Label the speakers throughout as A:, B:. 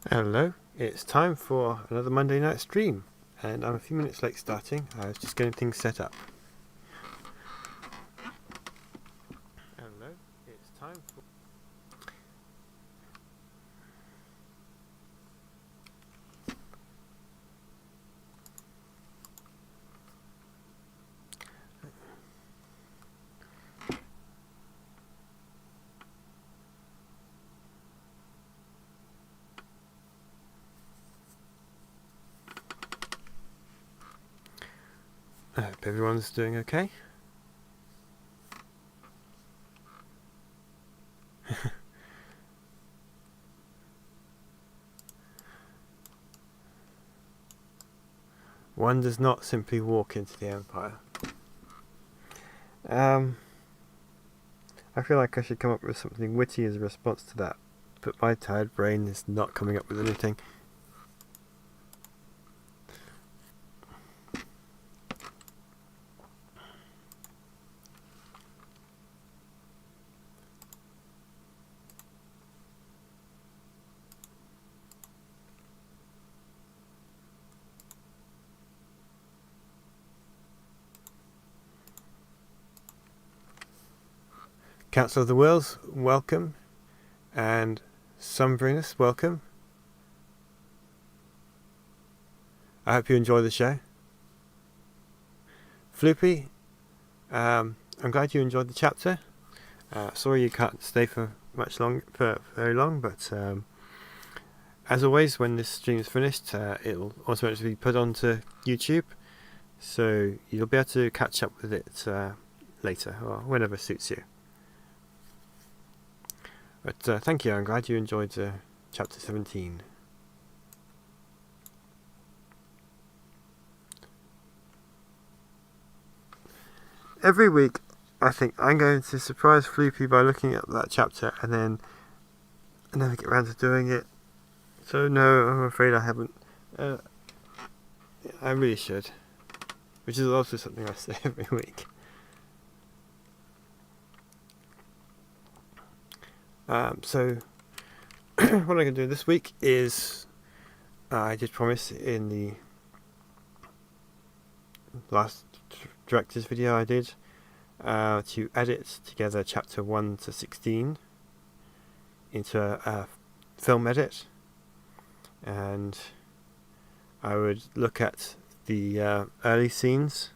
A: Hello, it's time for another Monday night stream, and I'm a few minutes late starting. I was just getting things set up. Hello, it's time for... I hope everyone's doing okay. One does not simply walk into the Empire. I feel like I should come up with something witty as a response to that, but my tired brain is not coming up with anything. Council of the Worlds, welcome, and Sumbrinus, welcome. I hope you enjoy the show. Floopy, I'm glad you enjoyed the chapter. Sorry you can't stay for very long, but as always, when this stream is finished, it'll automatically be put onto YouTube, so you'll be able to catch up with it later or whenever suits you. But thank you, I'm glad you enjoyed chapter 17. Every week, I think I'm going to surprise Floopy by looking at that chapter and then I never get around to doing it. So no, I'm afraid I haven't. I really should. Which is also something I say every week. So what I'm going to do this week is, I did promise in the last director's video I did to edit together chapter 1 to 16 into a film edit, and I would look at the early scenes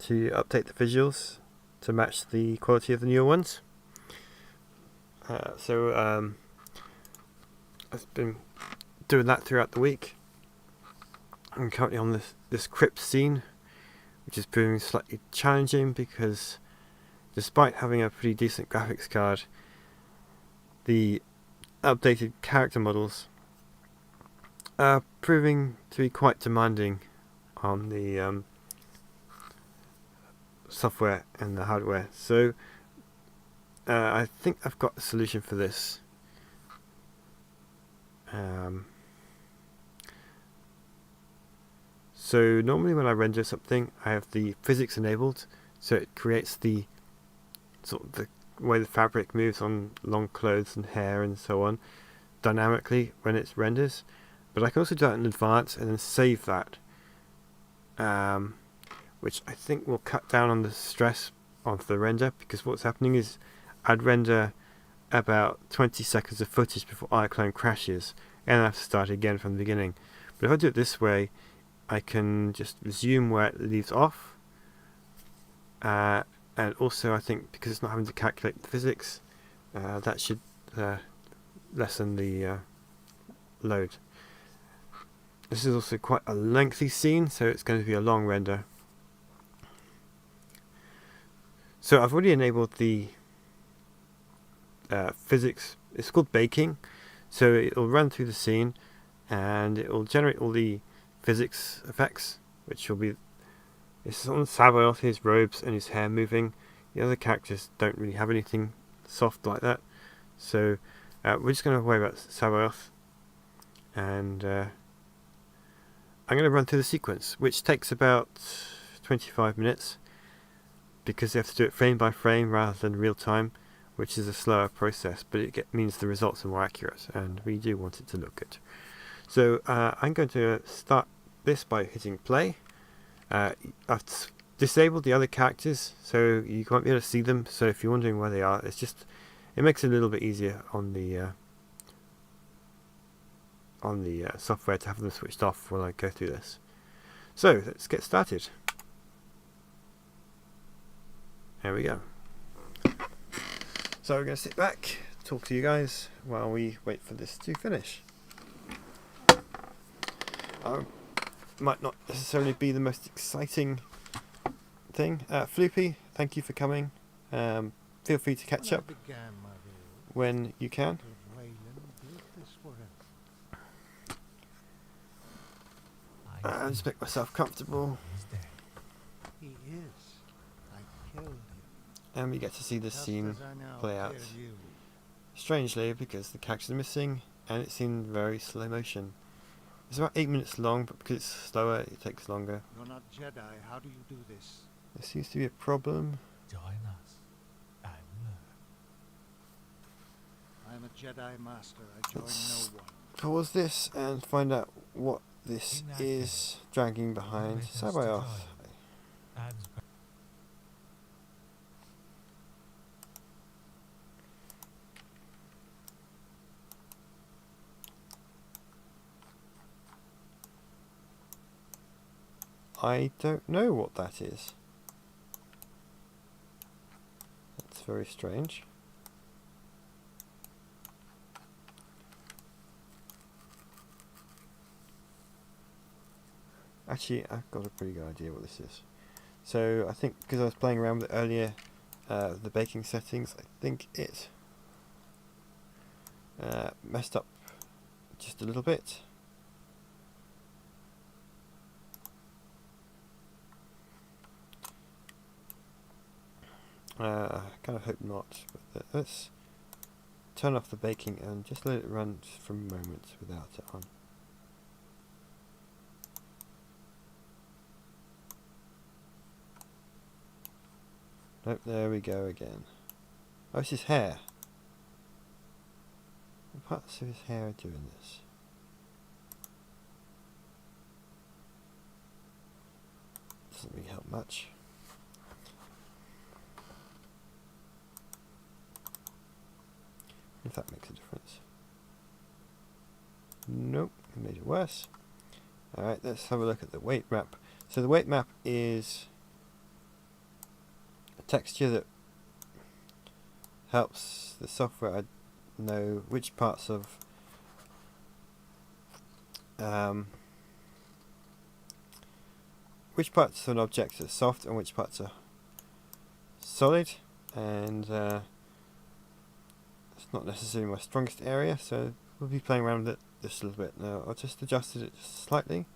A: to update the visuals to match the quality of the newer ones. So I've been doing that throughout the week. I'm currently on this crypt scene, which is proving slightly challenging because despite having a pretty decent graphics card, the updated character models are proving to be quite demanding on the software and the hardware. So I think I've got a solution for this. So normally when I render something, I have the physics enabled, so it creates the sort of the way the fabric moves on long clothes and hair and so on dynamically when it renders. But I can also do that in advance and then save that, which I think will cut down on the stress of the render, because what's happening is I'd render about 20 seconds of footage before iClone crashes and I have to start again from the beginning. But if I do it this way, I can just resume where it leaves off, and also I think because it's not having to calculate the physics, that should lessen the load. This is also quite a lengthy scene, so it's going to be a long render. So I've already enabled the physics. It's called baking, so it'll run through the scene and it will generate all the physics effects, which will be, it's on Sabaoth, his robes and his hair moving. The other characters don't really have anything soft like that, so we're just going to worry about Sabaoth, and I'm going to run through the sequence, which takes about 25 minutes because they have to do it frame by frame rather than real time, which is a slower process, but it means the results are more accurate, and we do want it to look good. So I'm going to start this by hitting play. I've disabled the other characters, so you won't be able to see them. So if you're wondering where they are, it makes it a little bit easier on the software to have them switched off while I go through this. So let's get started. There we go. So we're going to sit back, talk to you guys while we wait for this to finish. Might not necessarily be the most exciting thing. Floopy, thank you for coming. Feel free to catch up when you can. I'll just make myself comfortable.
B: He is. I killed him.
A: And we get to see this scene play out.
B: You.
A: Strangely, because the characters are missing, and it's in very slow motion. It's about 8 minutes long, but because it's slower, it takes longer.
B: You're not Jedi. How do you do this?
A: There seems to be a problem.
C: Join us and learn.
B: I'm a Jedi Master. I join no one.
A: Pause this and find out what this is dragging behind. Sabayoth. I don't know what that is. That's very strange. Actually, I've got a pretty good idea what this is. So I think because I was playing around with it earlier, the baking settings, I think it messed up just a little bit. I kind of hope not, but let's turn off the baking and just let it run for a moment without it on. Nope, there we go again. Oh, it's his hair. What parts of his hair are doing this? Doesn't really help much. If that makes a difference. Nope, it made it worse. Alright, let's have a look at the weight map. So the weight map is a texture that helps the software know which parts of an object are soft and which parts are solid, and it's not necessarily my strongest area, so we'll be playing around with it just a little bit. Now I'll just adjusted it just slightly.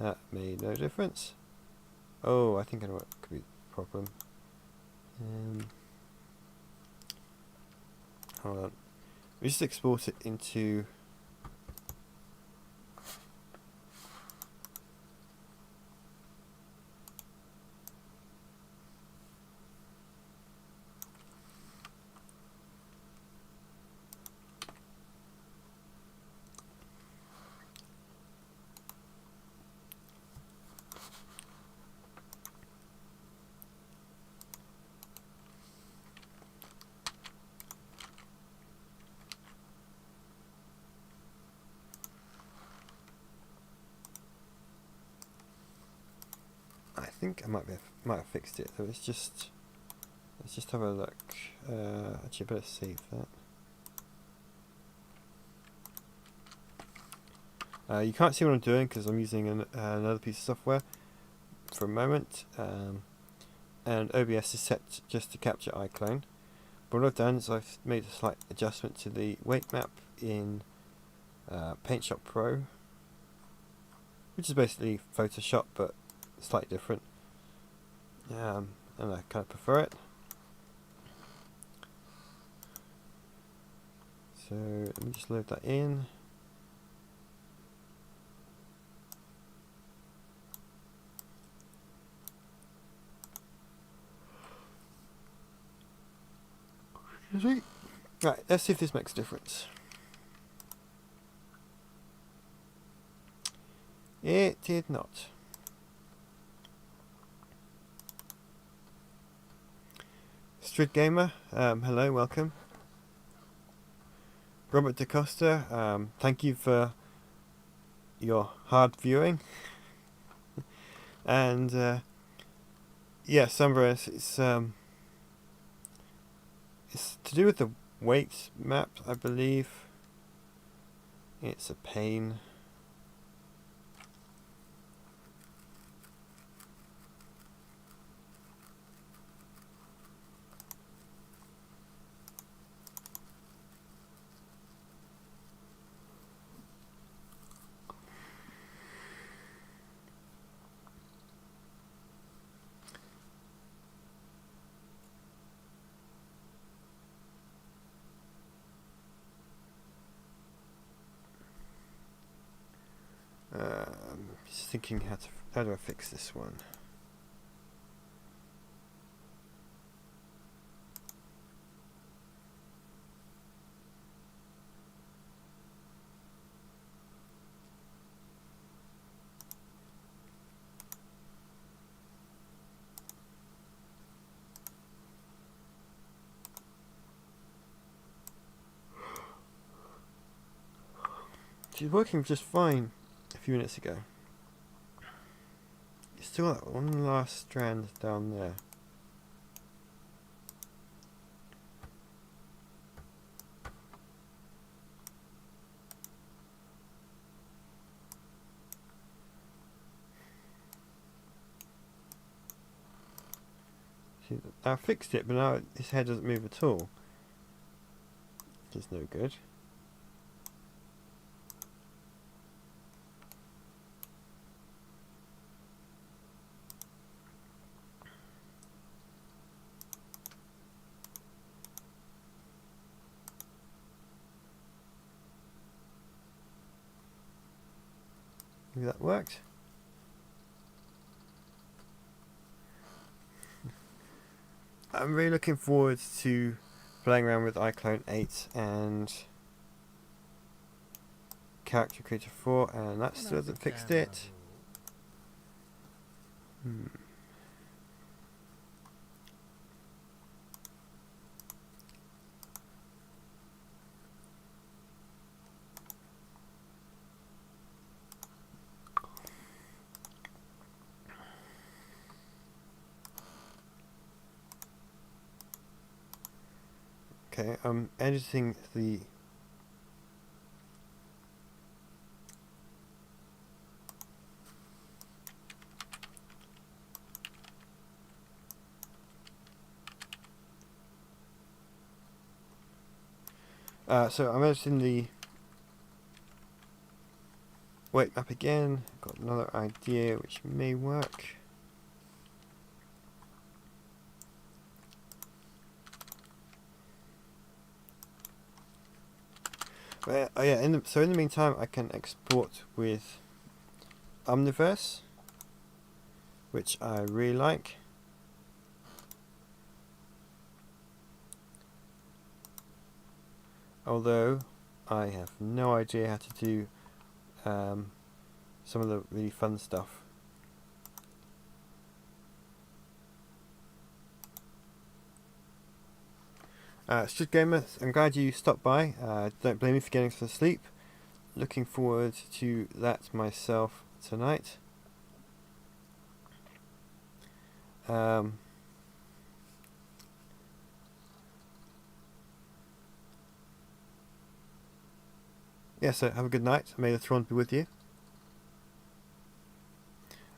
A: That made no difference. Oh, I think I know what could be the problem. Hold on. We just export it into I think I might have fixed it. So let's just have a look. Actually, I better save that. You can't see what I'm doing because I'm using another piece of software for a moment, and OBS is set just to capture iClone. But what I've done is I've made a slight adjustment to the weight map in PaintShop Pro, which is basically Photoshop but slightly different, and I kind of prefer it. So let me just load that in. Right, let's see if this makes a difference. It did not. Strid Gamer, hello, welcome. Robert DaCosta, thank you for your hard viewing. And yeah, Sunburst, it's to do with the weight map, I believe. It's a pain. Just thinking how do I fix this one? She's working just fine a few minutes ago. You still got one last strand down there. See, I fixed it, but now his head doesn't move at all. Which is no good. Maybe that worked. I'm really looking forward to playing around with iClone 8 and Character Creator 4, and that still hasn't fixed it. Okay, I'm editing the so I'm editing the weight map again. Got another idea which may work. But, oh yeah, so in the meantime I can export with Omniverse, which I really like. Although I have no idea how to do some of the really fun stuff. Strid Gamer, I'm glad you stopped by. Don't blame me for getting some sleep. Looking forward to that myself tonight. Yeah, so have a good night. May the Throne be with you.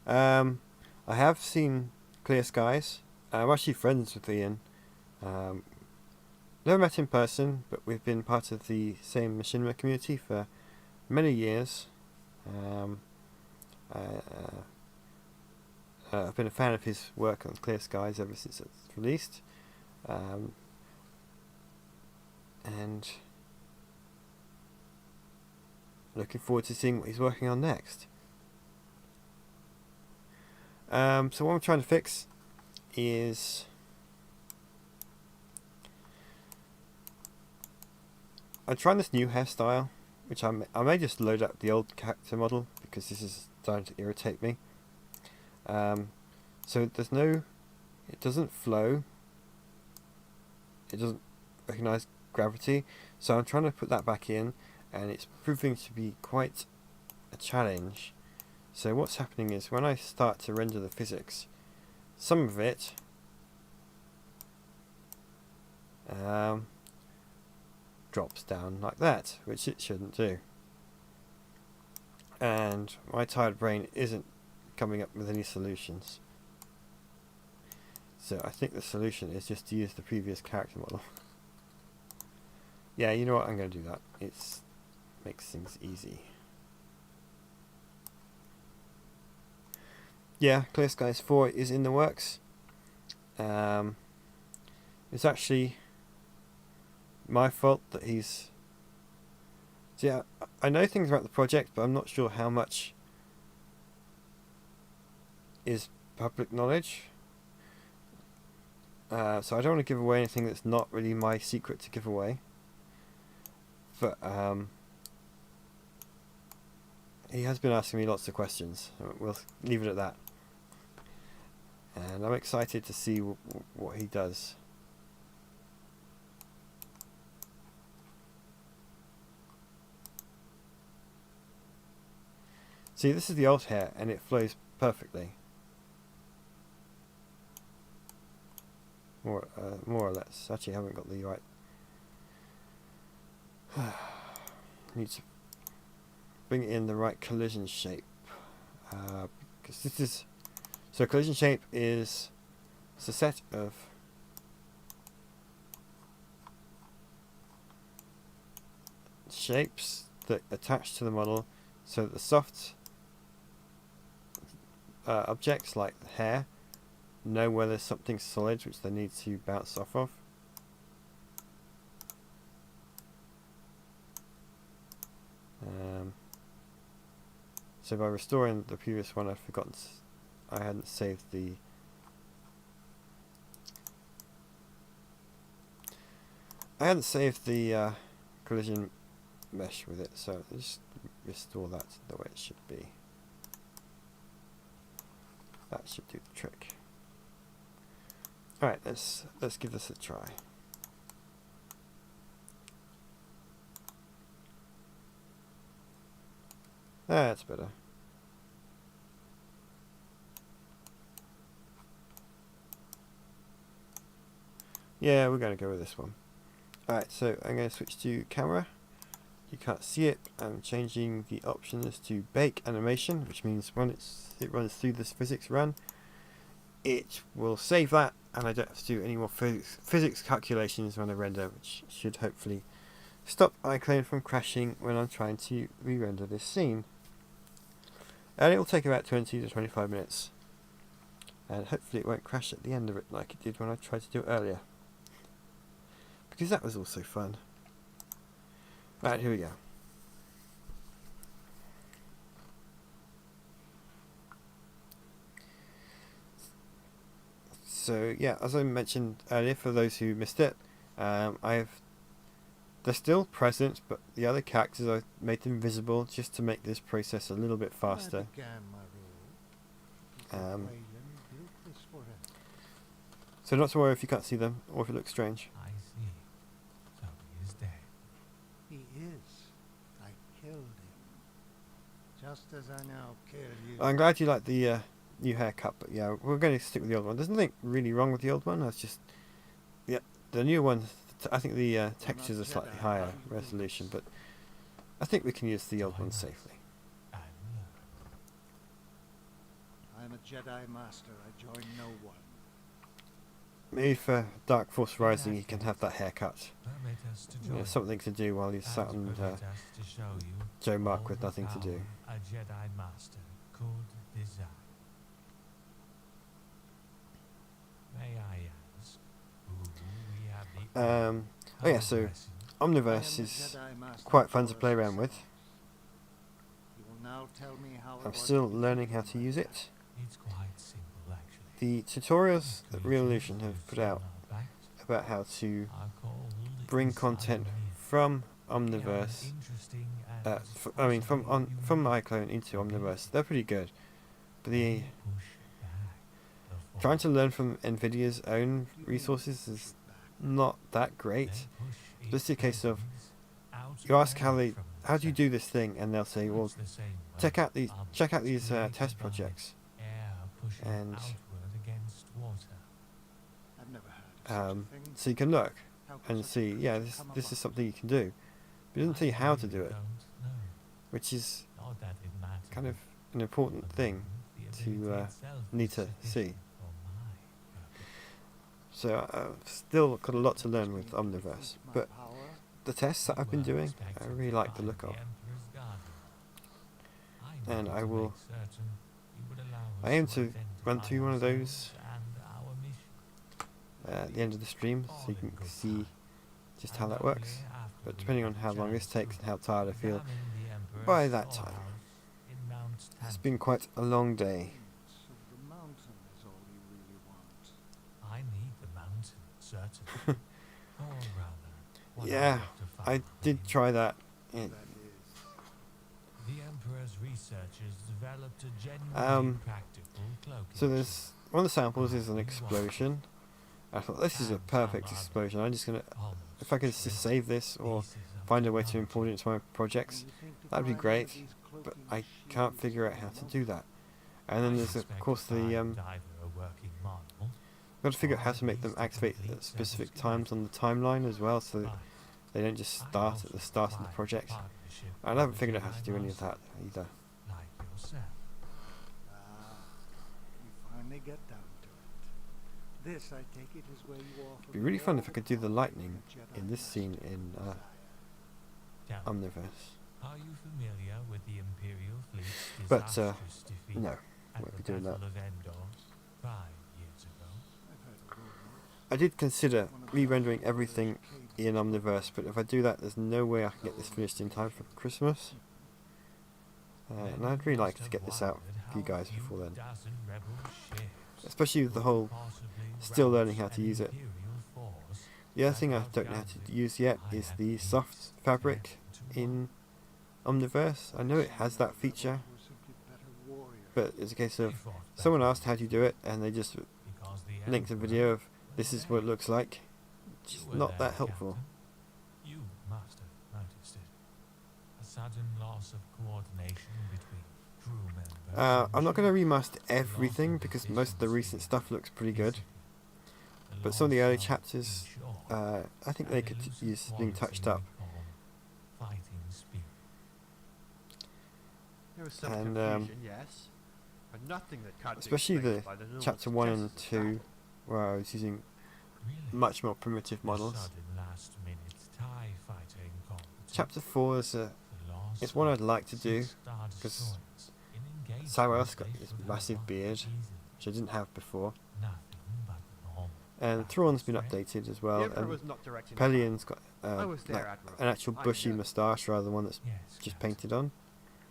A: I have seen Clear Skies. I'm actually friends with Ian. Never met in person, but we've been part of the same machinima community for many years. I've been a fan of his work on Clear Skies ever since it's released. And looking forward to seeing what he's working on next. So what I'm trying to fix is I'm trying this new hairstyle, which I may just load up the old character model because this is starting to irritate me. So there's no, it doesn't flow. It doesn't recognize gravity. So I'm trying to put that back in, and it's proving to be quite a challenge. So what's happening is when I start to render the physics, some of it drops down like that, which it shouldn't do. And my tired brain isn't coming up with any solutions. So I think the solution is just to use the previous character model. Yeah, you know what, I'm going to do that. It makes things easy. Yeah, Clear Skies 4 is in the works. It's actually my fault that he's... So yeah, I know things about the project, but I'm not sure how much is public knowledge. So I don't want to give away anything that's not really my secret to give away. But he has been asking me lots of questions. We'll leave it at that. And I'm excited to see what he does. See, this is the old hair, and it flows perfectly. More or less. Actually, I haven't got the right. Need to bring in the right collision shape, because this is. So collision shape is it's a set of shapes that attach to the model, so that the soft objects like the hair know where there's something solid which they need to bounce off of. So by restoring the previous one, I hadn't saved the collision mesh with it, so I'll just restore that the way it should be. That should do the trick. Alright, let's give this a try. That's better. Yeah, we're going to go with this one. Alright, so I'm going to switch to camera. You can't see it. I'm changing the options to bake animation, which means when it runs through this physics run, it will save that, and I don't have to do any more physics calculations when I render, which should hopefully stop iClone from crashing when I'm trying to re-render this scene. And it will take about 20 to 25 minutes. And hopefully it won't crash at the end of it like it did when I tried to do it earlier. Because that was also fun. Right, here we go. So yeah, as I mentioned earlier, for those who missed it, they're still present, but the other characters, I've made them visible just to make this process a little bit faster. So not to worry if you can't see them or if it looks strange.
C: I see. So he is dead.
B: He is. I killed him. Just as I now kill you.
A: I'm glad you like the new haircut, but yeah, we're going to stick with the old one. There's nothing really wrong with the old one. That's just, yeah, the new one. I think the textures are slightly higher resolution, but I think we can use the old one safely.
B: I'm a Jedi Master. I join no one.
A: Maybe for Dark Force Rising you can have that haircut. Something to do while he's sat on Joe Mark with nothing to do.
C: A Jedi Master could desire. May I ask who we have the
A: oh yeah, so Omniverse is quite fun to play around with.
B: You will now tell me how
A: I'm still learning how to use it.
C: It's quite simple, actually.
A: The tutorials that Revolution have put out about how to bring content from Omniverse.
C: Interesting
A: From iClone into Omniverse, they're pretty good. But the trying to learn from Nvidia's own resources is not that great. This is a case of you ask how do you do this thing, and they'll say, well, check out these test projects, and
B: I've never heard of such a thing.
A: so you can look
B: How could
A: and
B: such
A: see,
B: a
A: yeah,
B: thing
A: this
B: come
A: this is
B: about?
A: something you can do, but it doesn't tell you how to do it, which is kind of an important thing to need to see. So I've still got a lot to learn with Omniverse, but the tests that I've been doing, I really like the look of, and I aim to run through one of those at the end of the stream, so you can see just how that works. But depending on how long this takes and how tired I feel by that time, it's been quite a long day.
B: So the mountain is all you really want.
C: I need the mountain, certainly. Or rather, what
A: Yeah,
C: hope to find
A: I
C: for
A: did
C: him.
A: try that.
B: That is.
C: The Emperor's researchers developed a genuinely practical cloaking
A: So there's one of the samples is an explosion. I thought this is a perfect explosion. I'm just gonna, if I could just save this or find a way to import it into my projects, that'd be great. But I can't figure out how to do that. And then there's of course the got to figure out how to make them activate at specific times on the timeline as well, so that they don't just start at the start of the project. I haven't figured out how to do any of that either.
C: Like yourself.
B: You finally get down to it. This, I take it, is where you offer.
A: It'd be really fun if I could do the lightning in this scene in
C: Tell me,
A: Omniverse.
C: are you familiar with the Imperial fleet's
A: But,
C: disastrous defeat
A: No,
C: at
A: won't
C: the
A: be doing that.
C: Battle of Endor 5 years ago?
B: I've heard a rumor.
A: I did consider re-rendering everything in Omniverse, but if I do that, there's no way I can get this finished in time for Christmas. And I'd really like to get this out for you guys before then. Especially with the whole still learning how to use it. The other thing I don't know how to use yet is the soft fabric in Omniverse. I know it has that feature, but it's a case of someone asked how do you do it, and they just linked a video of this is what it looks like. It's not that helpful.
C: You must have noticed it. A sudden loss of coordination between crew members.
A: I'm not going to remaster everything because most of the recent stuff looks pretty good, but some of the early chapters, I think they could use being touched up.
D: There was some
A: And,
D: confusion, yes, but nothing that can't be
A: especially
D: explained
A: the
D: by the normal
A: chapter 1 and
D: tests.
A: 2, where I was using much more primitive models. Chapter 4 is it's one I'd like to do, because Cyrus got this massive beard, which I didn't have before, and Thrawn's been updated as
D: The
A: well,
D: Emperor
A: and
D: was not directing
A: Pellion's got
D: I was there,
A: like
D: Admiral.
A: an actual
D: I
A: bushy
D: know.
A: moustache rather than one that's just painted on.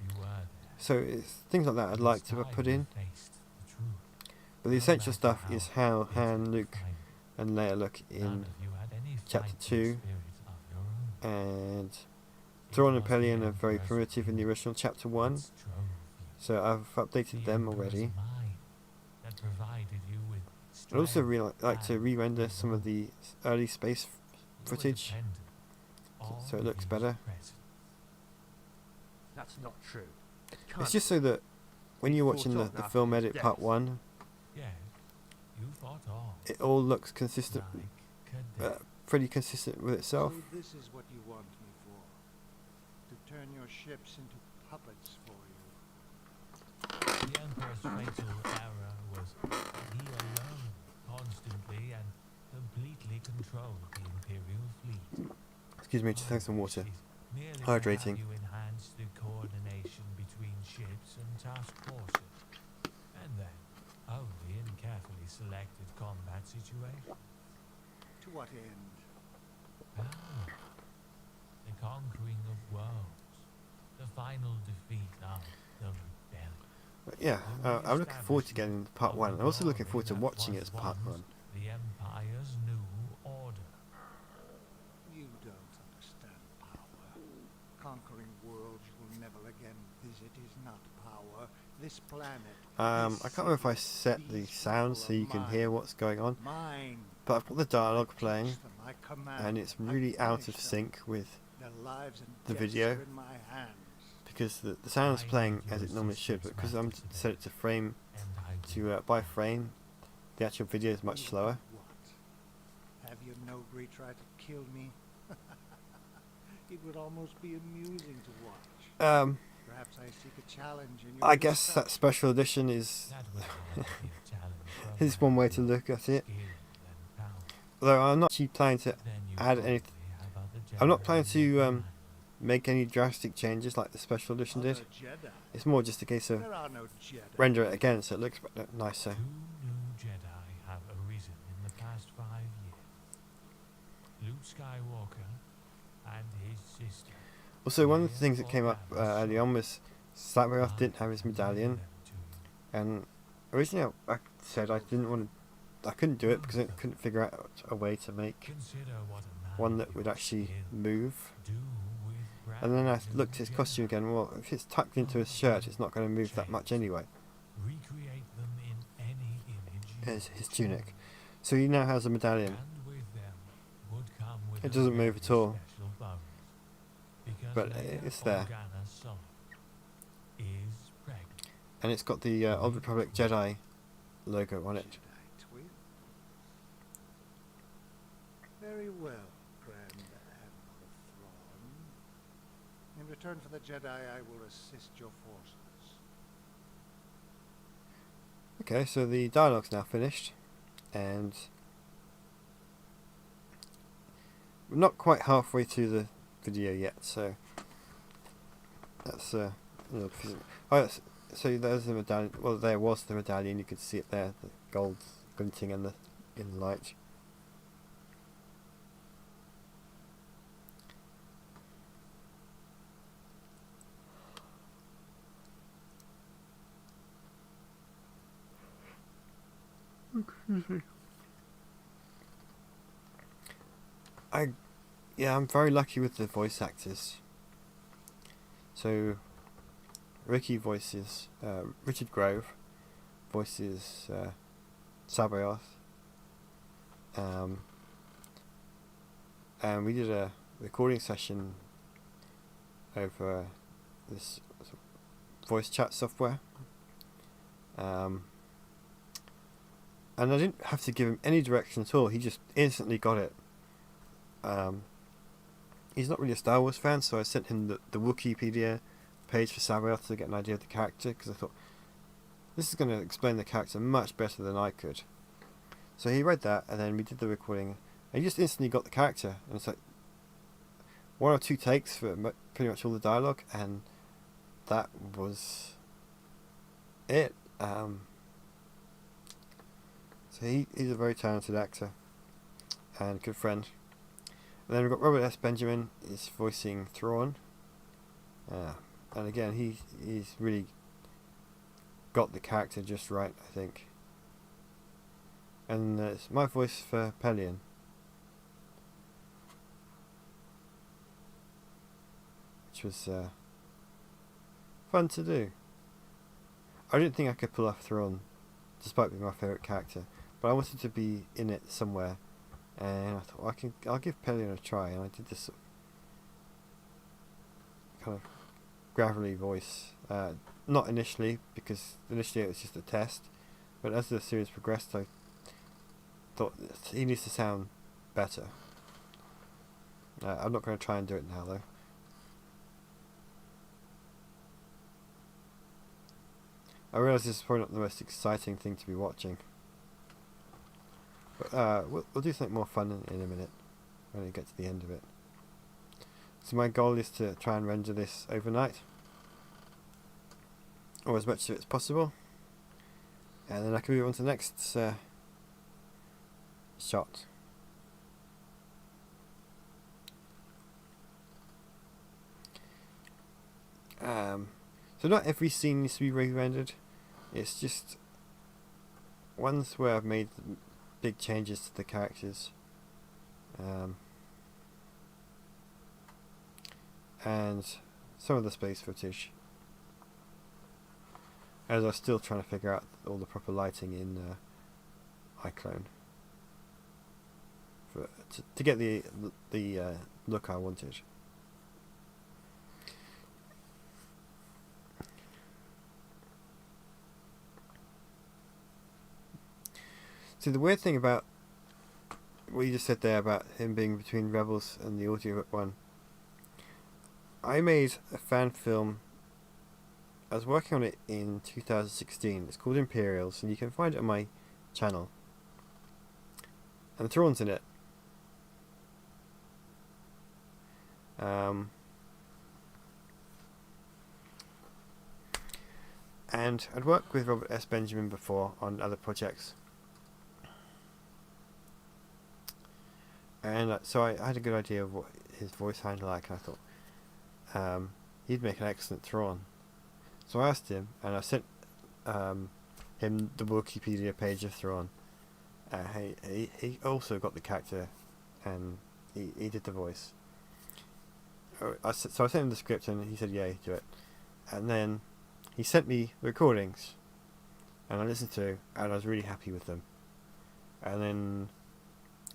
C: You were there.
A: So it's things like that I'd like to put in. But the essential stuff is how Han, Luke and Leia look in Chapter 2, and Thrawn and Pelion are very primitive in the original Chapter 1, so I've updated them already. I'd also really like to re-render some of the early space footage, so it looks better.
D: That's not true. It can't
A: It's just so that when you're watching the film edit part 1, it all looks consistent, pretty consistent with itself.
B: So this is what you want me for. To turn your ships into puppets for you.
C: The Emperor's fatal error was that he alone constantly and completely controlled the Imperial fleet.
A: Excuse me, just having some water.
C: Merely to
A: Hydrating.
C: have you enhance the coordination between ships and task forces, and then only in carefully selected combat situations.
B: To what end?
C: Power. The conquering of worlds. The final defeat of the rebellion.
A: But yeah, I'm looking forward to getting into part 1. I'm also looking forward to watching it as part 1.
C: The Empire's new order.
B: You don't understand power. world you'll never again visit is not power. This planet.
A: I
B: this
A: can't remember if I
B: city,
A: set the
B: these
A: sound
B: people
A: so
B: are
A: you can hear
B: mine.
A: what's going on,
B: Mine.
A: but I've got the dialogue
B: I
A: playing,
B: teach them, I command
A: and it's
B: them, I
A: really out of
B: punish them.
A: sync with
B: Their lives and
A: the
B: deaths
A: video.
B: are in my hands.
A: because the sound's
C: I
A: playing
C: need
A: as
C: your
A: it normally should, but because I'm
C: assistance,
A: set it to frame
C: And I
A: to by frame, the actual video is much
B: You
A: slower.
B: What? Have you nobly tried to kill me? It would almost be amusing to watch. Perhaps I seek a challenge in your
A: I guess that
B: destruction.
A: special edition is
C: That would not be a challenge for
A: is
C: my
A: one way to
C: skill
A: look at it.
C: and power.
A: Although I'm not actually planning to
C: Then you
A: add
C: probably
A: anything.
C: have other
A: I'm not
C: Jedi
A: planning
C: in
A: to
C: your command.
A: make any drastic changes like the special edition did.
B: Other Jedi.
A: It's more just a case of
B: There are no Jedi.
A: render it again so it looks nicer.
C: 2 new Jedi have arisen in the past 5 years. Luke Skywalker and his sister.
A: Also, one of the things that came up early on was Sabaroth didn't have his
C: I commend
A: medallion,
C: them to you.
A: and originally I said I couldn't do it because I couldn't figure out a way to make
C: Consider what a man
A: one that
C: of
A: would
C: your
A: actually
C: skill
A: move.
C: do with
A: And then I
C: brand new
A: looked at his
C: Jedi.
A: costume again. Well, if it's tucked into his shirt, it's not going to move that much anyway.
C: Recreate them in any image you
A: His
C: choose.
A: tunic. So he now has a medallion.
C: And with them would come with
A: It
C: a
A: doesn't move
C: very
A: at all.
C: special bonus, because
A: But
C: Leia
A: it's there.
C: Organa Solo is pregnant.
A: And it's got the Old Republic Jedi logo on it.
B: Jedi twin. Very well, Grand Admiral Thrawn. In return for the Jedi, I will assist your forces.
A: Okay, so the dialogue's now finished, and we're not quite halfway through the video yet, so that's oh, yes, so there's the medallion. Well, there was the medallion. You could see it there, the gold glinting in the light. I'm very lucky with the voice actors. So Ricky voices Richard Grove, voices Sabayoth, and we did a recording session over this voice chat software. And I didn't have to give him any direction at all. He just instantly got it. He's not really a Star Wars fan, so I sent him the Wikipedia page for Sabayoth to get an idea of the character, because I thought this is going to explain the character much better than I could. So he read that, and then we did the recording, and he just instantly got the character. And it's like 1 or 2 takes for pretty much all the dialogue, and that was it. So he's a very talented actor and good friend. And then we've got Robert S. Benjamin is voicing Thrawn, and again he's really got the character just right, I think. And it's my voice for Pelion, which was fun to do. I didn't think I could pull off Thrawn, despite being my favourite character, but I wanted to be in it somewhere. And I thought, well, I'll give Pelion a try, and I did this sort of kind of gravelly voice. Not initially, because initially it was just a test, but as the series progressed, I thought he needs to sound better. I'm not going to try and do it now, though. I realise this is probably not the most exciting thing to be watching. But we'll do something more fun in a minute when we get to the end of it. So my goal is to try and render this overnight, or as much of it as possible, and then I can move on to the next shot. So not every scene needs to be re-rendered. It's just ones where I've made big changes to the characters, and some of the space footage, as I was still trying to figure out all the proper lighting in iClone to get the look I wanted. See, the weird thing about what you just said there about him being between Rebels and the audiobook one, I made a fan film. I was working on it in 2016. It's called Imperials, and you can find it on my channel. And Thrawn's in it. And I'd worked with Robert S. Benjamin before on other projects. And so I had a good idea of what his voice sounded like, and I thought he'd make an excellent Thrawn. So I asked him, and I sent him the Wikipedia page of Thrawn. He also got the character, and he did the voice. So I sent him the script, and he said, yeah, he'd do it. And then he sent me the recordings, and I listened to, and I was really happy with them. And then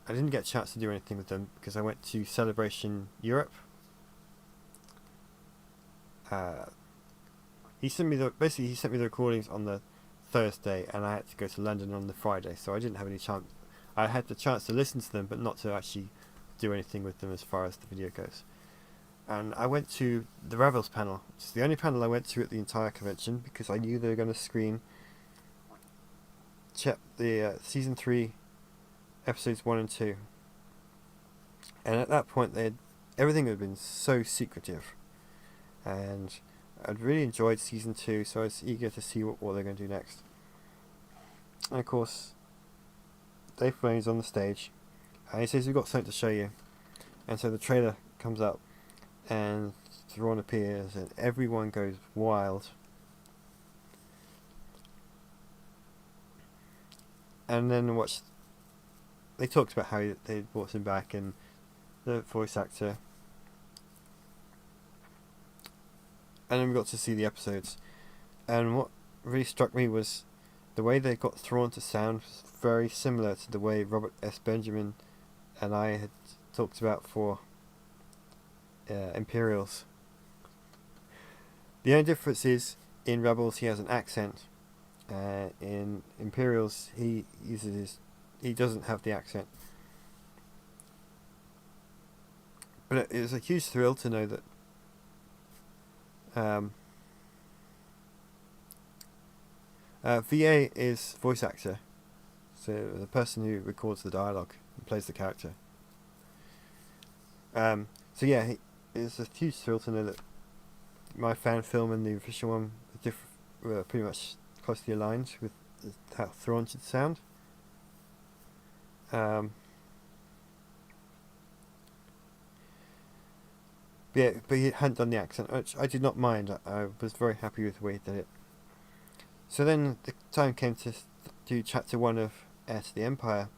A: I didn't get a chance to do anything with them because I went to Celebration Europe. He sent me the recordings on the Thursday, and I had to go to London on the Friday, so I didn't have any chance. I had the chance to listen to them, but not to actually do anything with them as far as the video goes. And I went to the Rebels panel. It's the only panel I went to at the entire convention because I knew they were going to screen the season 3 episodes 1 and 2. And at that point, everything had been so secretive, and I'd really enjoyed season 2, so I was eager to see what they're going to do next. And of course, Dave Filoni's on the stage, and he says, we've got something to show you. And so the trailer comes up, and Thrawn appears, and everyone goes wild. And then they talked about how they brought him back, and the voice actor. And then we got to see the episodes. And what really struck me was the way they got Thrawn to sound was very similar to the way Robert S. Benjamin and I had talked about for Imperials. The only difference is in Rebels he has an accent. In Imperials he doesn't have the accent. But it was a huge thrill to know that VA is voice actor, so the person who records the dialogue and plays the character. So yeah, it's a huge thrill to know that my fan film and the official one were pretty much closely aligned with how Thrawn should sound. But he hadn't done the accent, which I did not mind. I was very happy with the way he did it. So then the time came to do Chapter 1 of Heir to the Empire,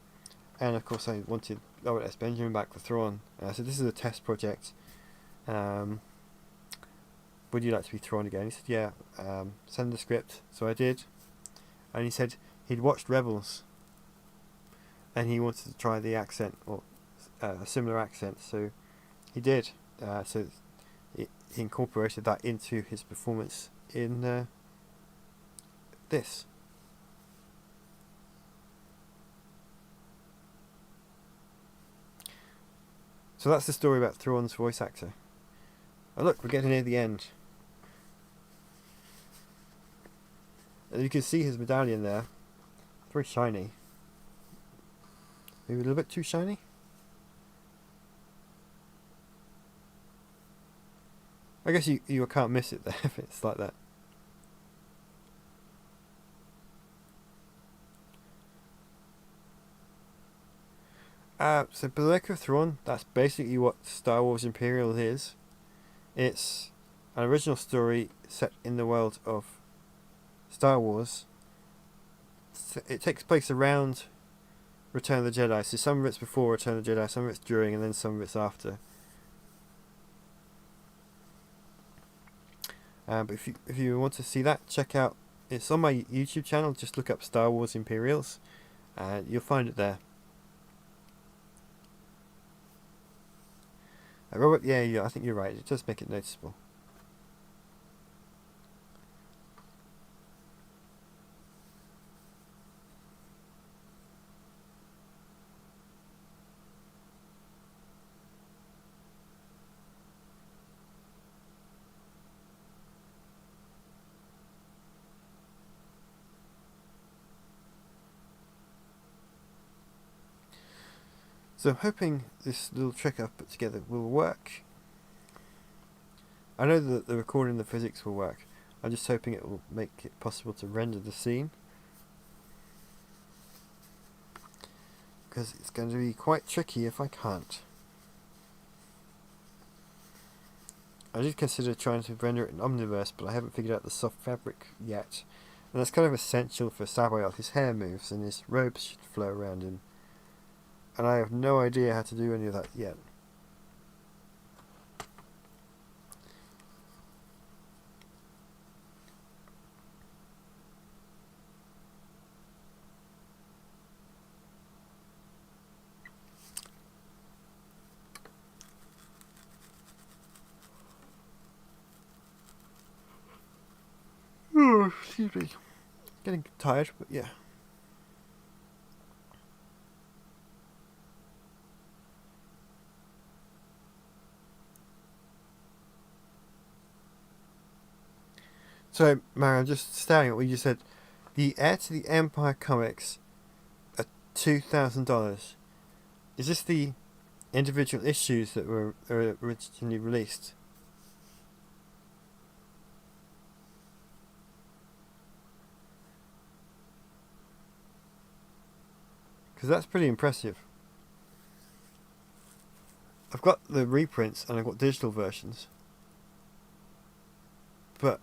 A: and of course I wanted Robert S. Benjamin back for Thrawn. So this is a test project. Would you like to be Thrawn again? He said, yeah, send the script. So I did, and he said he'd watched Rebels, and he wanted to try the accent, or a similar accent, so he did. So he incorporated that into his performance in this. So that's the story about Thrawn's voice actor. Oh look, we're getting near the end. And you can see his medallion there. Very shiny. Maybe a little bit too shiny? I guess you can't miss it there if it's like that. So Berserk of Thrawn, that's basically what Star Wars Imperial is. It's an original story set in the world of Star Wars. It takes place around Return of the Jedi, so some of it's before Return of the Jedi, some of it's during, and then some of it's after. But if you want to see that, check out. It's on my YouTube channel. Just look up Star Wars Imperials, and you'll find it there. Robert, yeah, I think you're right. It does make it noticeable. So I'm hoping this little trick I've put together will work. I know that the recording and the physics will work. I'm just hoping it will make it possible to render the scene, because it's going to be quite tricky if I can't. I did consider trying to render it in Omniverse, but I haven't figured out the soft fabric yet. And that's kind of essential for Sabayoth. His hair moves and his robes should flow around him. And I have no idea how to do any of that yet. Oh, excuse me. Getting tired, but yeah. So, Mario, I'm just staring at what you said. The Heir to the Empire comics are $2,000. Is this the individual issues that were originally released? Because that's pretty impressive. I've got the reprints and I've got digital versions, but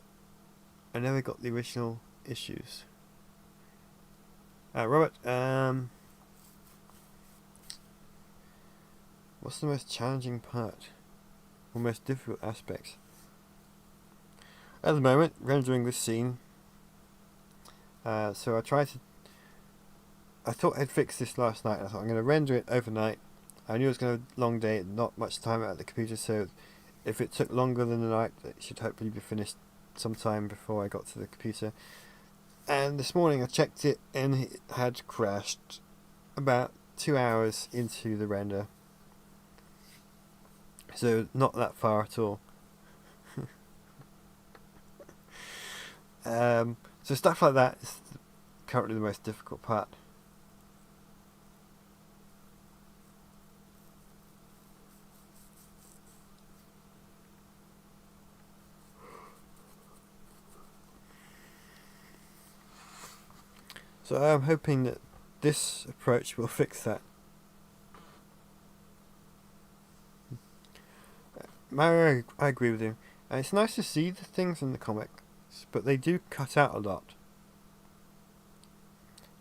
A: I never got the original issues. Robert, what's the most challenging part, or most difficult aspect? At the moment, rendering this scene. So I thought I'd fix this last night. I thought I'm going to render it overnight. I knew it was going to be a long day, not much time at the computer, so if it took longer than the night, it should hopefully be finished sometime before I got to the computer. And this morning I checked it and it had crashed about 2 hours into the render. So not that far at all. So stuff like that is currently the most difficult part. So I'm hoping that this approach will fix that. Mario, I agree with you. And it's nice to see the things in the comics, but they do cut out a lot.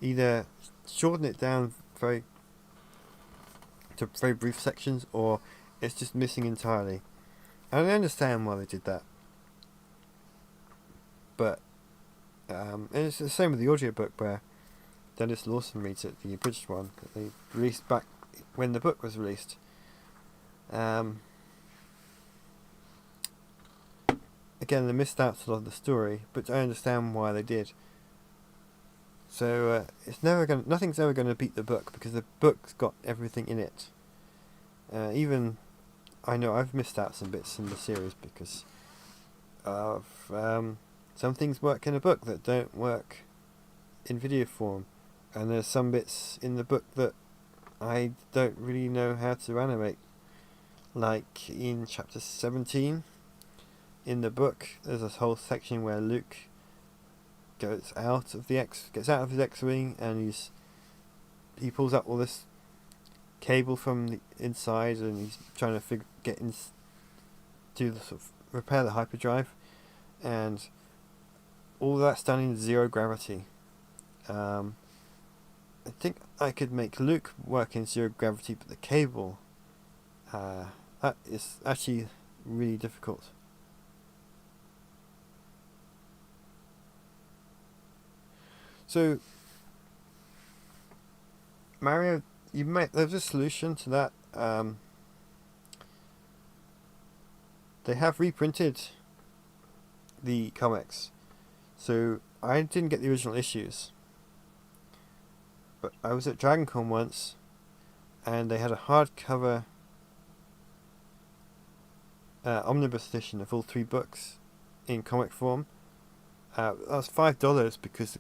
A: Either shorten it down to very brief sections, or it's just missing entirely. And I understand why they did that. But and it's the same with the audiobook, where Dennis Lawson reads it, the abridged one that they released back when the book was released. Again, they missed out a lot of the story, but I understand why they did. So nothing's ever going to beat the book, because the book's got everything in it. Even I know I've missed out some bits in the series because of some things work in a book that don't work in video form. And there's some bits in the book that I don't really know how to animate. Like in chapter 17 in the book, there's this whole section where Luke gets out of his X-wing, and he pulls up all this cable from the inside, and he's trying to repair the hyperdrive, and all that's done in zero gravity. I think I could make Luke work in zero gravity, but the cable, that is actually really difficult. So, Mario, there's a solution to that. They have reprinted the comics. So, I didn't get the original issues. But I was at DragonCon once, and they had a hardcover omnibus edition of all 3 books in comic form. That was $5 because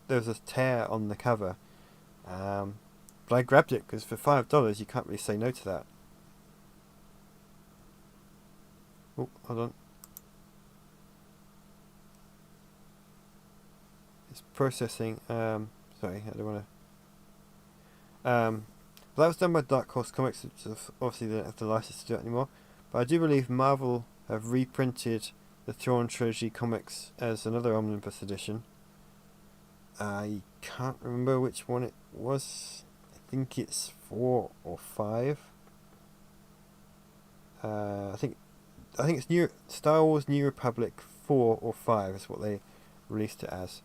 A: there was a tear on the cover. But I grabbed it because for $5 you can't really say no to that. Oh, hold on. It's processing. Sorry, I don't want to. That was done by Dark Horse Comics, which obviously they don't have the license to do it anymore. But I do believe Marvel have reprinted the Thrawn Trilogy comics as another omnibus edition. I can't remember which one it was. I think it's 4 or 5. I think it's New Star Wars New Republic 4 or 5 is what they released it as.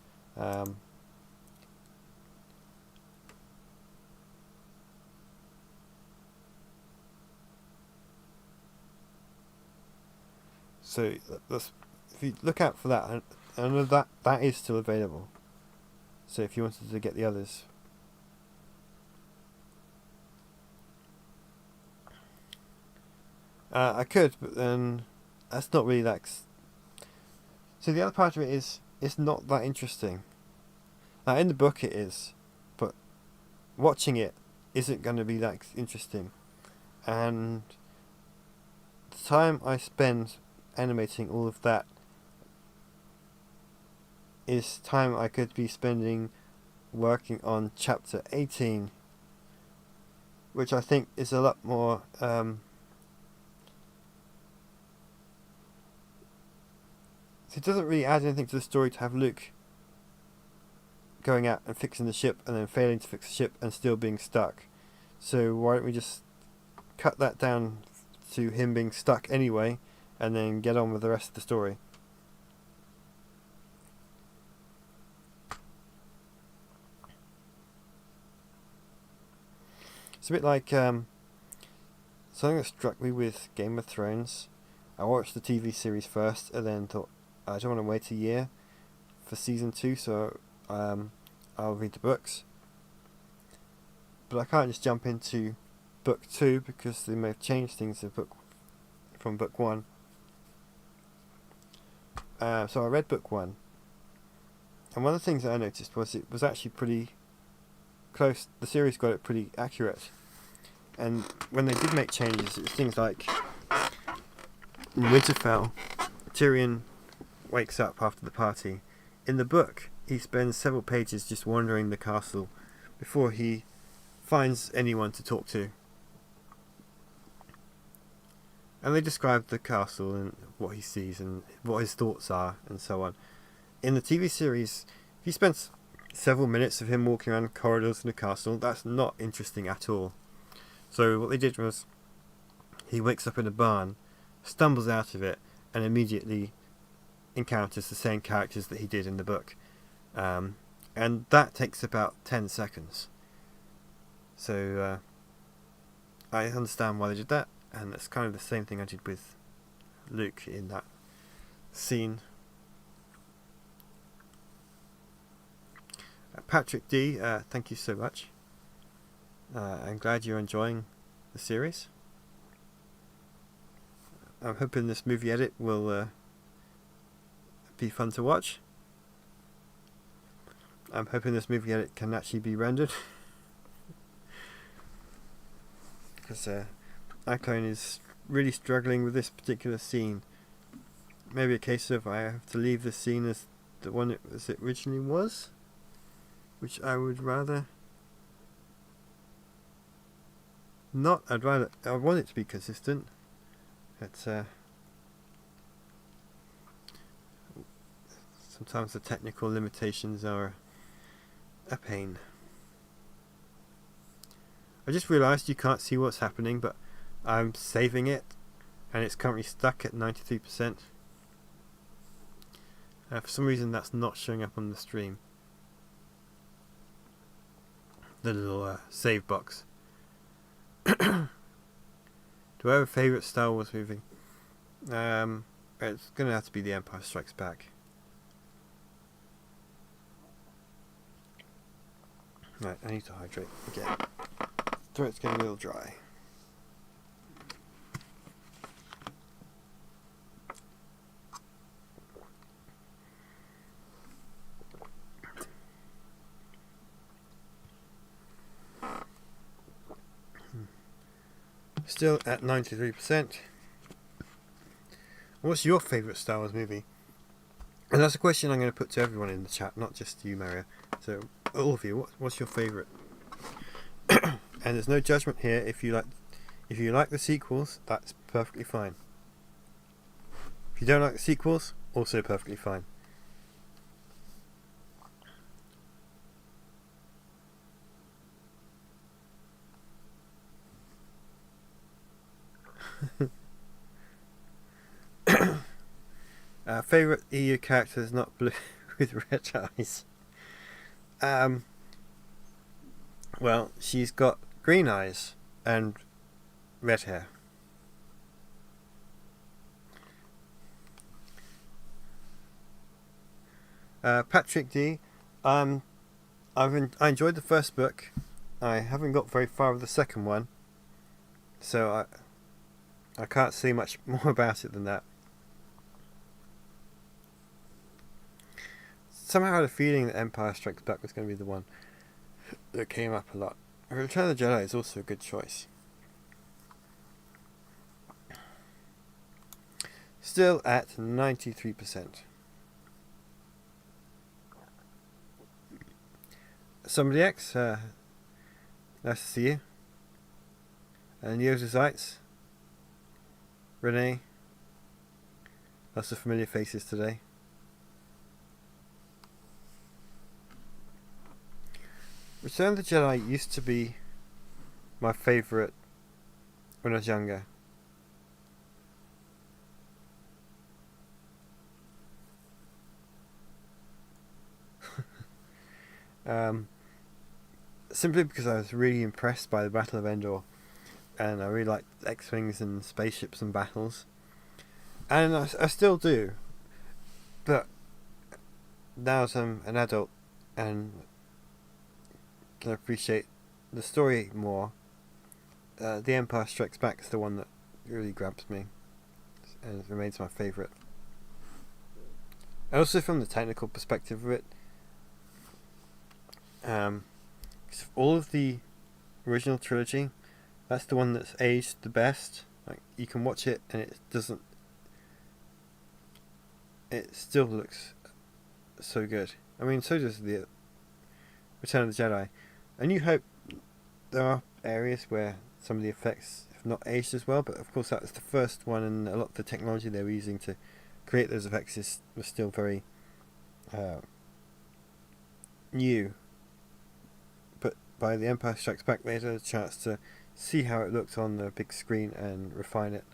A: So that's, if you look out for that, I know that is still available. So if you wanted to get the others. I could, but then that's not really that. So the other part of it is, it's not that interesting. Now in the book it is, but watching it isn't going to be that interesting. And the time I spend animating all of that is time I could be spending working on chapter 18, which I think is a lot more it doesn't really add anything to the story to have Luke going out and fixing the ship and then failing to fix the ship and still being stuck. So why don't we just cut that down to him being stuck anyway and then get on with the rest of the story. It's a bit like something that struck me with Game of Thrones. I watched the TV series first and then thought, I don't want to wait a year for season 2, so I'll read the books. But I can't just jump into book 2 because they may have changed things from book 1. So I read book 1, and one of the things that I noticed was it was actually pretty close. The series got it pretty accurate, and when they did make changes, it was things like in Winterfell, Tyrion wakes up after the party. In the book, he spends several pages just wandering the castle before he finds anyone to talk to. And they describe the castle and what he sees and what his thoughts are and so on. In the TV series, he spends several minutes of him walking around corridors in the castle. That's not interesting at all. So what they did was, he wakes up in a barn, stumbles out of it, and immediately encounters the same characters that he did in the book. And that takes about 10 seconds. So I understand why they did that, and that's kind of the same thing I did with Luke in that scene. Patrick D, thank you so much. I'm glad you're enjoying the series. I'm hoping this movie edit will be fun to watch. I'm hoping this movie edit can actually be rendered. Because iClone is really struggling with this particular scene. Maybe a case of I have to leave the scene as the one it originally was, which I would rather not. I want it to be consistent. It's sometimes the technical limitations are a pain. I just realised you can't see what's happening, but I'm saving it, and it's currently stuck at 93%. For some reason that's not showing up on the stream. little save box. Do I have a favourite Star Wars movie? It's going to have to be The Empire Strikes Back. Right, I need to hydrate again. Throat's getting a little dry. Still at 93%. What's your favourite Star Wars movie? And that's a question I'm going to put to everyone in the chat, not just you, Mario. So, all of you, what's your favourite? And there's no judgment here. If you like the sequels, that's perfectly fine. If you don't like the sequels, also perfectly fine. Favourite EU character is not blue with red eyes. Well, she's got green eyes and red hair. Patrick D. I enjoyed the first book. I haven't got very far with the second one, so I can't say much more about it than that. Somehow I had a feeling that Empire Strikes Back was going to be the one that came up a lot. Return of the Jedi is also a good choice. Still at 93%. Somebody X, nice to see you. And Yosesites, Renee, lots of familiar faces today. Return of the Jedi used to be my favourite when I was younger. Simply because I was really impressed by the Battle of Endor, and I really liked X-Wings and spaceships and battles, and I still do, but now as I'm an adult and can appreciate the story more, The Empire Strikes Back is the one that really grabs me and it remains my favourite. Also from the technical perspective of it, all of the original trilogy, that's the one that's aged the best. Like, you can watch it and it still looks so good. I mean, so does the Return of the Jedi. And you hope there are areas where some of the effects have not aged as well, but of course that was the first one, and a lot of the technology they were using to create those effects was still very new. But by The Empire Strikes Back, they had a chance to see how it looked on the big screen and refine it.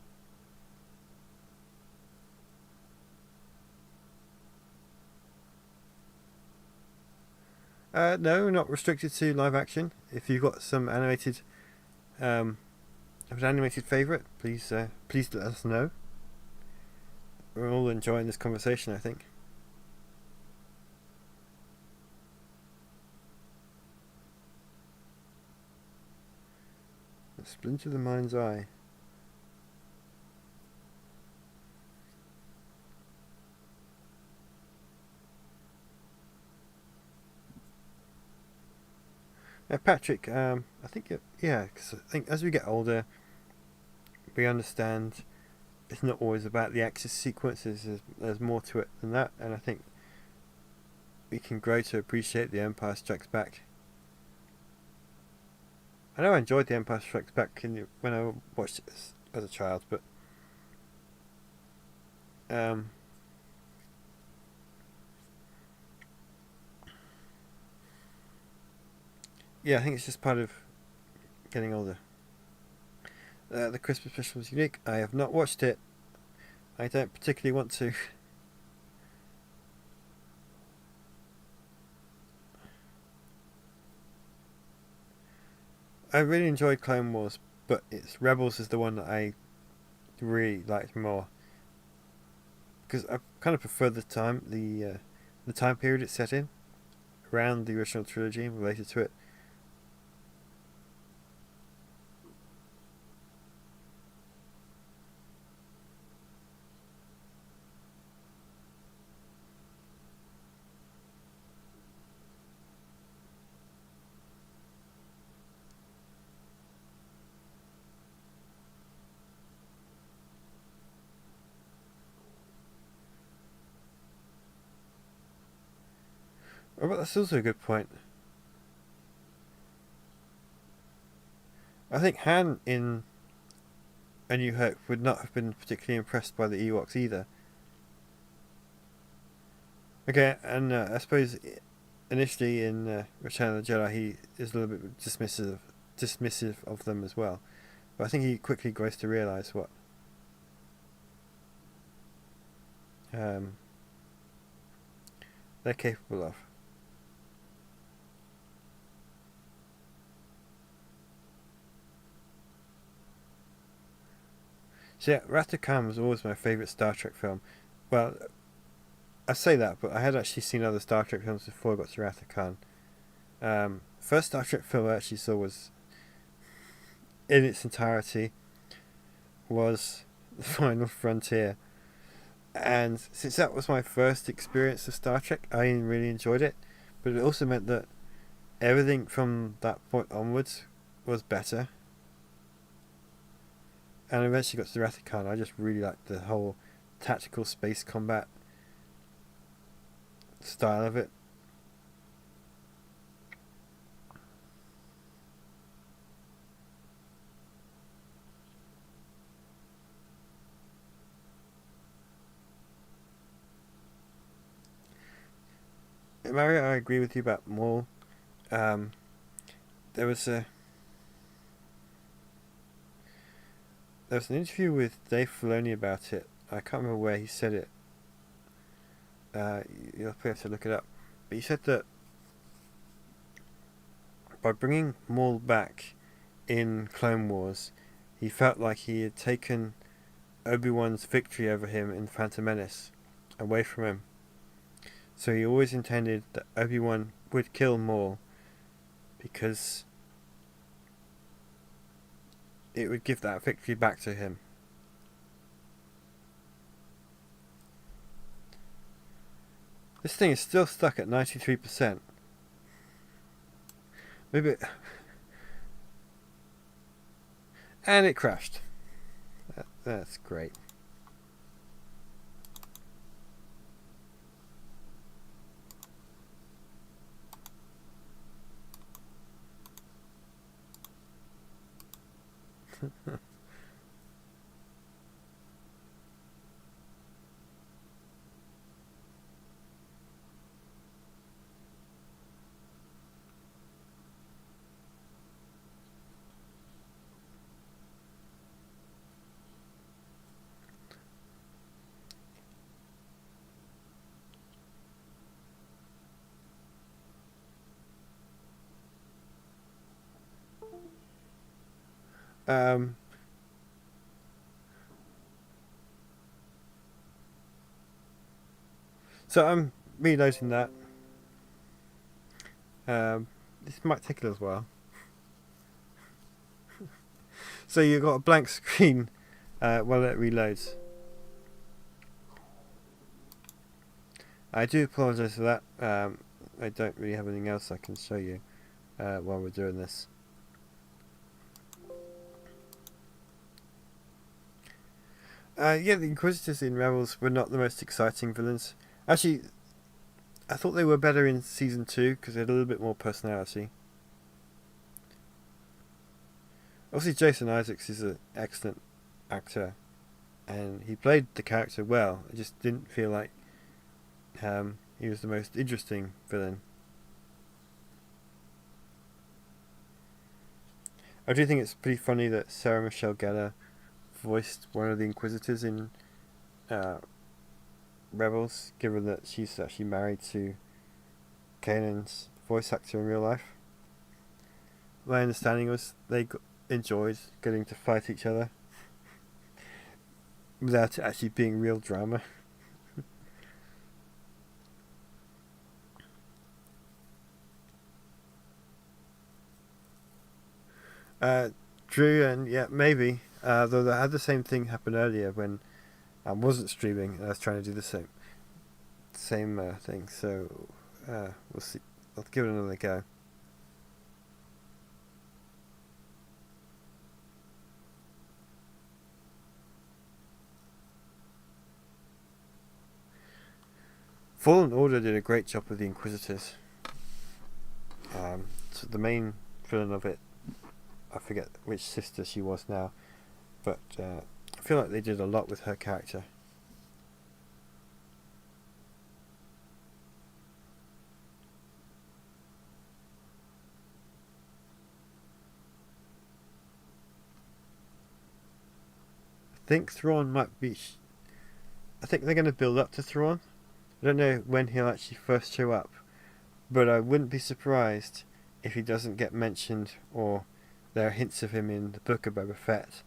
A: No, not restricted to live action. If you've got some animated, an animated favourite, please let us know. We're all enjoying this conversation, I think. A Splinter of the Mind's Eye. Patrick, I think, because I think as we get older, we understand it's not always about the action sequences, there's more to it than that, and I think we can grow to appreciate The Empire Strikes Back. I know I enjoyed The Empire Strikes Back when I watched it as a child, but yeah, I think it's just part of getting older. The Christmas special was unique. I have not watched it. I don't particularly want to. I really enjoyed Clone Wars, but it's Rebels is the one that I really liked more because I kind of prefer the time period it's set in, around the original trilogy and related to it. Oh, but that's also a good point. I think Han in A New Hope would not have been particularly impressed by the Ewoks either. Okay, and I suppose initially in Return of the Jedi he is a little bit dismissive of them as well. But I think he quickly grows to realise what they're capable of. So yeah, Wrath of Khan was always my favourite Star Trek film. Well, I say that, but I had actually seen other Star Trek films before I got to Wrath of Khan. First Star Trek film I actually saw was, in its entirety, was The Final Frontier. And since that was my first experience of Star Trek, I really enjoyed it. But it also meant that everything from that point onwards was better. And eventually got to the Wrath of Khan. I just really liked the whole tactical space combat style of it. Mario, I agree with you about Maul. There was an interview with Dave Filoni about it. I can't remember where he said it. You'll probably have to look it up. But he said that by bringing Maul back in Clone Wars, he felt like he had taken Obi-Wan's victory over him in Phantom Menace away from him. So he always intended that Obi-Wan would kill Maul because it would give that victory back to him. This thing is still stuck at 93%. Maybe and it crashed. That's great. So I'm reloading that. This might take a little while. So you've got a blank screen while it reloads. I do apologise for that. I don't really have anything else I can show you while we're doing this. Yeah, the Inquisitors in Rebels were not the most exciting villains. Actually, I thought they were better in Season 2 because they had a little bit more personality. Obviously, Jason Isaacs is an excellent actor, and he played the character well. I just didn't feel like he was the most interesting villain. I do think it's pretty funny that Sarah Michelle Gellar voiced one of the Inquisitors in Rebels, given that she's actually married to Kanan's voice actor in real life. my understanding was they enjoyed getting to fight each other without it actually being real drama. True, and yeah, maybe. Though I had the same thing happen earlier when I wasn't streaming and I was trying to do the same thing. So we'll see. I'll give it another go. Fallen Order did a great job with the Inquisitors. So the main villain of it, I forget which sister she was now, but I feel like they did a lot with her character. I think Thrawn might be... I think they're going to build up to Thrawn. I don't know when he'll actually first show up, but I wouldn't be surprised if he doesn't get mentioned, or there are hints of him in the Book of Boba Fett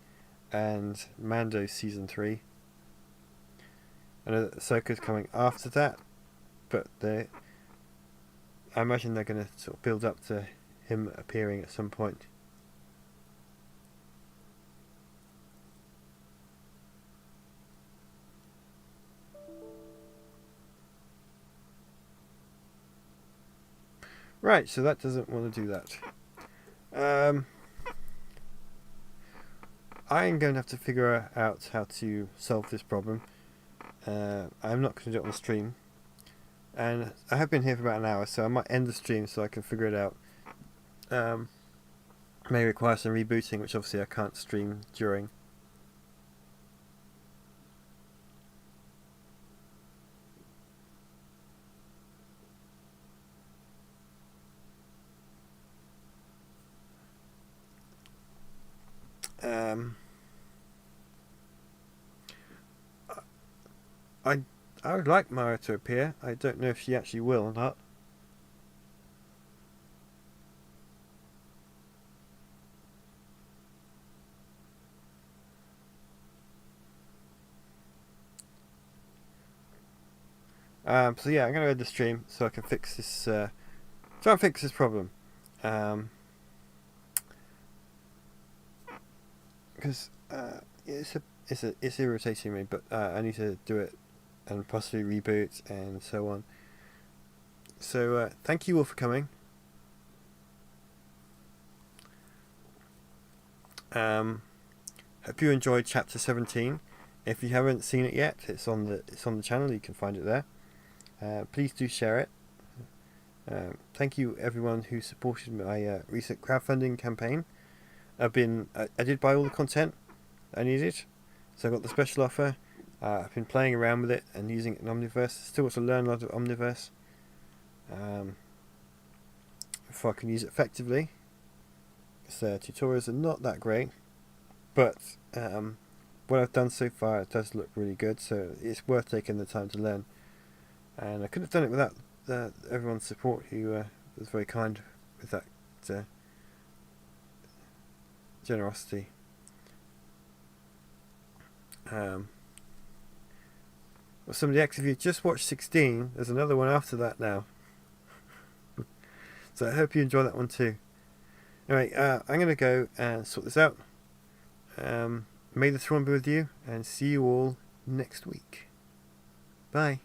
A: and Mando Season 3. I know that Ahsoka's coming after that, but I imagine they're going to sort of build up to him appearing at some point. Right, so that doesn't want to do that. I'm going to have to figure out how to solve this problem. I'm not going to do it on the stream. And I have been here for about an hour, so I might end the stream so I can figure it out. May require some rebooting, which obviously I can't stream during. I would like Mara to appear. I don't know if she actually will or not. So yeah, I'm going to end the stream so I can fix this. Try and fix this problem. Because it's irritating me, but I need to do it and possibly reboot and so on. So thank you all for coming. Hope you enjoyed chapter 17. If you haven't seen it yet, it's on the channel. You can find it there. Please do share it. Thank you everyone who supported my recent crowdfunding campaign. I did buy all the content I needed, so I got the special offer. I've been playing around with it and using it in Omniverse. Still got to learn a lot of Omniverse before I can use it effectively. So tutorials are not that great, but what I've done so far, it does look really good, so it's worth taking the time to learn. And I couldn't have done it without everyone's support, who was very kind with that generosity. Well, somebody X, if you just watched 16, there's another one after that now. So I hope you enjoy that one too. Anyway, I'm going to go and sort this out. May the throne be with you, and see you all next week. Bye.